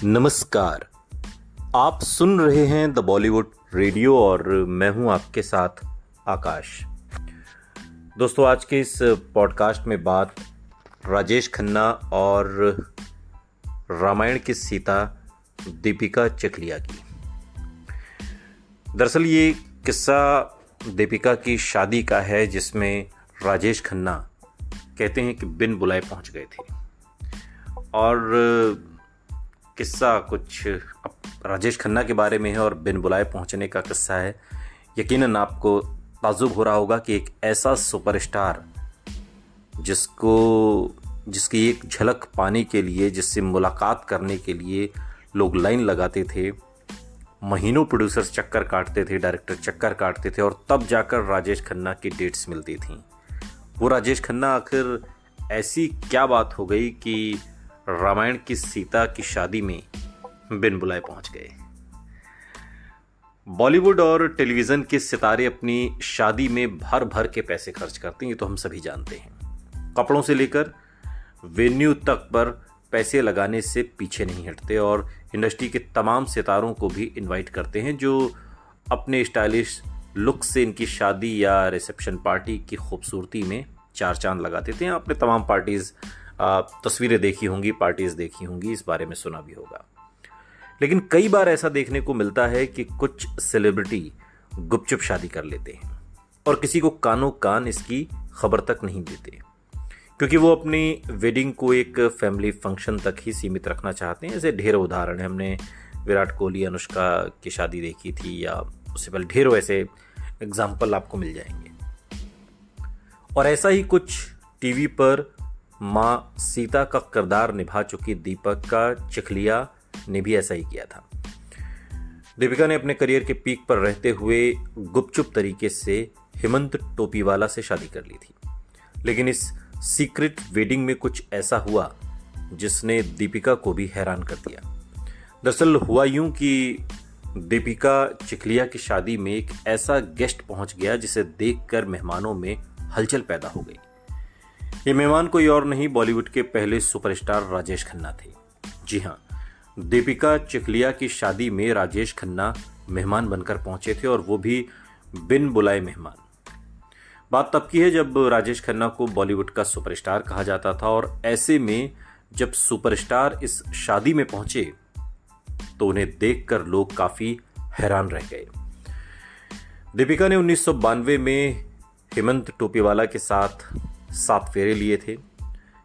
नमस्कार। आप सुन रहे हैं द बॉलीवुड रेडियो और मैं हूं आपके साथ आकाश। दोस्तों, आज के इस पॉडकास्ट में बात राजेश खन्ना और रामायण की सीता दीपिका चिखलिया की। दरअसल ये किस्सा दीपिका की शादी का है, जिसमें राजेश खन्ना कहते हैं कि बिन बुलाए पहुंच गए थे। और किस्सा कुछ राजेश खन्ना के बारे में है और बिन बुलाए पहुंचने का किस्सा है। यकीनन आपको ताज्जुब हो रहा होगा कि एक ऐसा सुपरस्टार जिसकी एक झलक पाने के लिए, जिससे मुलाकात करने के लिए लोग लाइन लगाते थे, महीनों प्रोड्यूसर्स चक्कर काटते थे, डायरेक्टर चक्कर काटते थे, और तब जाकर राजेश खन्ना की डेट्स मिलती थीं। वो राजेश खन्ना आखिर ऐसी क्या बात हो गई कि रामायण की सीता की शादी में बिन बुलाए पहुंच गए। बॉलीवुड और टेलीविजन के सितारे अपनी शादी में भर भर के पैसे खर्च करते हैं, ये तो हम सभी जानते हैं। कपड़ों से लेकर वेन्यू तक पर पैसे लगाने से पीछे नहीं हटते और इंडस्ट्री के तमाम सितारों को भी इनवाइट करते हैं, जो अपने स्टाइलिश लुक से इनकी शादी या रिसेप्शन पार्टी की खूबसूरती में चार चांद लगा देते हैं। आपने तमाम तस्वीरें देखी होंगी, पार्टीज देखी होंगी, इस बारे में सुना भी होगा। लेकिन कई बार ऐसा देखने को मिलता है कि कुछ सेलिब्रिटी गुपचुप शादी कर लेते हैं और किसी को कानों कान इसकी खबर तक नहीं देते, क्योंकि वो अपनी वेडिंग को एक फैमिली फंक्शन तक ही सीमित रखना चाहते हैं। ऐसे ढेरों उदाहरण हैं। हमने विराट कोहली अनुष्का की शादी देखी थी, या उससे पहले ढेरों ऐसे एग्जाम्पल आपको मिल जाएंगे। और ऐसा ही कुछ टीवी पर माँ सीता का किरदार निभा चुकी दीपिका चिखलिया ने भी ऐसा ही किया था। दीपिका ने अपने करियर के पीक पर रहते हुए गुपचुप तरीके से हेमंत टोपीवाला से शादी कर ली थी। लेकिन इस सीक्रेट वेडिंग में कुछ ऐसा हुआ जिसने दीपिका को भी हैरान कर दिया। दरअसल हुआ यूं कि दीपिका चिखलिया की शादी में एक ऐसा गेस्ट पहुंच गया जिसे देखकर मेहमानों में हलचल पैदा हो गई। ये मेहमान कोई और नहीं, बॉलीवुड के पहले सुपरस्टार राजेश खन्ना थे। जी हाँ, दीपिका चिखलिया की शादी में राजेश खन्ना मेहमान बनकर पहुंचे थे, और वो भी बिन बुलाए मेहमान। बात तब की है जब राजेश खन्ना को बॉलीवुड का सुपरस्टार कहा जाता था, और ऐसे में जब सुपरस्टार इस शादी में पहुंचे तो उन्हें देखकर लोग काफी हैरान रह गए। दीपिका ने 1992 में हेमंत टोपीवाला के साथ 7 फेरे लिए थे।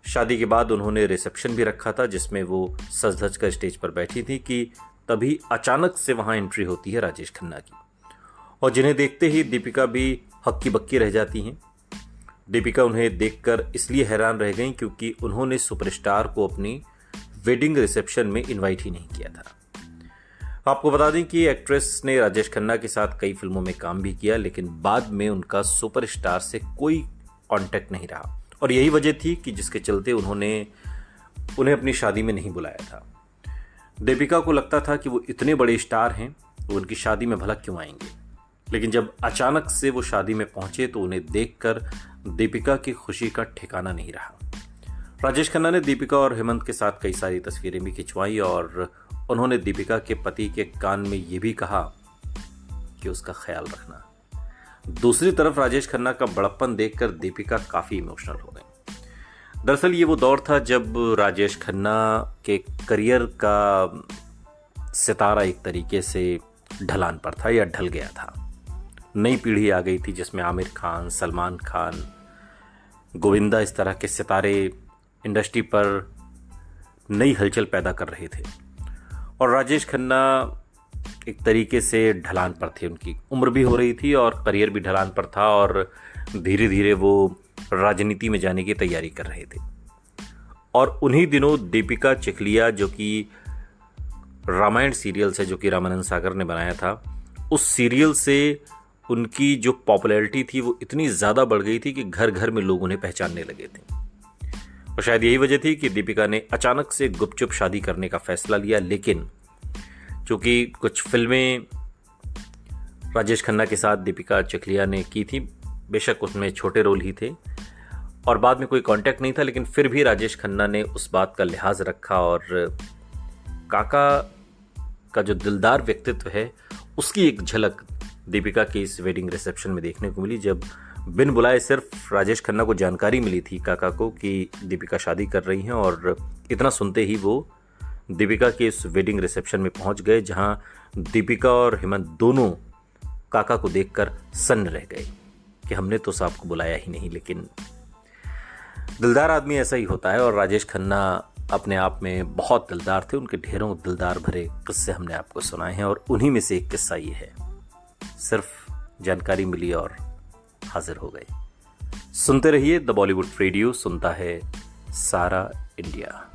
शादी के बाद उन्होंने रिसेप्शन भी रखा था, जिसमें वो सज धज कर स्टेज पर बैठी थी कि तभी अचानक से वहां एंट्री होती है राजेश खन्ना की, और जिन्हें देखते ही दीपिका भी हक्की बक्की रह जाती हैं। दीपिका उन्हें देखकर इसलिए हैरान रह गईं क्योंकि उन्होंने सुपरस्टार को अपनी वेडिंग रिसेप्शन में इनवाइट ही नहीं किया था। आपको बता दें कि एक्ट्रेस ने राजेश खन्ना के साथ कई फिल्मों में काम भी किया, लेकिन बाद में उनका सुपरस्टार से कोई कांटेक्ट नहीं रहा, और यही वजह थी कि जिसके चलते उन्हें अपनी शादी में नहीं बुलाया था। दीपिका को लगता था कि वो इतने बड़े स्टार हैं, वो उनकी शादी में भला क्यों आएंगे। लेकिन जब अचानक से वो शादी में पहुंचे तो उन्हें देखकर दीपिका की खुशी का ठिकाना नहीं रहा। राजेश खन्ना ने दीपिका और हेमंत के साथ कई सारी तस्वीरें भी खिंचवाई, और उन्होंने दीपिका के पति के कान में ये भी कहा कि उसका ख्याल रखना। दूसरी तरफ राजेश खन्ना का बड़प्पन देखकर दीपिका काफी इमोशनल हो गई। दरअसल ये वो दौर था जब राजेश खन्ना के करियर का सितारा एक तरीके से ढलान पर था, या ढल गया था। नई पीढ़ी आ गई थी जिसमें आमिर खान, सलमान खान, गोविंदा, इस तरह के सितारे इंडस्ट्री पर नई हलचल पैदा कर रहे थे, और राजेश खन्ना एक तरीके से ढलान पर थे। उनकी उम्र भी हो रही थी और करियर भी ढलान पर था, और धीरे धीरे वो राजनीति में जाने की तैयारी कर रहे थे। और उन्हीं दिनों दीपिका चिखलिया, जो कि रामायण सीरियल से, जो कि रामानंद सागर ने बनाया था, उस सीरियल से उनकी जो पॉपुलैरिटी थी वो इतनी ज़्यादा बढ़ गई थी कि घर घर में लोग उन्हें पहचानने लगे थे। और शायद यही वजह थी कि दीपिका ने अचानक से गुपचुप शादी करने का फैसला लिया। लेकिन चूंकि कुछ फिल्में राजेश खन्ना के साथ दीपिका चिखलिया ने की थी, बेशक उसमें छोटे रोल ही थे और बाद में कोई कांटेक्ट नहीं था, लेकिन फिर भी राजेश खन्ना ने उस बात का लिहाज रखा और काका का जो दिलदार व्यक्तित्व है उसकी एक झलक दीपिका के इस वेडिंग रिसेप्शन में देखने को मिली, जब बिन बुलाए सिर्फ राजेश खन्ना को जानकारी मिली थी काका को कि दीपिका शादी कर रही हैं, और इतना सुनते ही वो दीपिका के इस वेडिंग रिसेप्शन में पहुंच गए, जहां दीपिका और हेमंत दोनों काका को देखकर सन्न रह गए कि हमने तो साहब को बुलाया ही नहीं। लेकिन दिलदार आदमी ऐसा ही होता है, और राजेश खन्ना अपने आप में बहुत दिलदार थे। उनके ढेरों दिलदार भरे किस्से हमने आपको सुनाए हैं, और उन्हीं में से एक किस्सा ये है। सिर्फ जानकारी मिली और हाजिर हो गए। सुनते रहिए द बॉलीवुड रेडियो, सुनता है सारा इंडिया।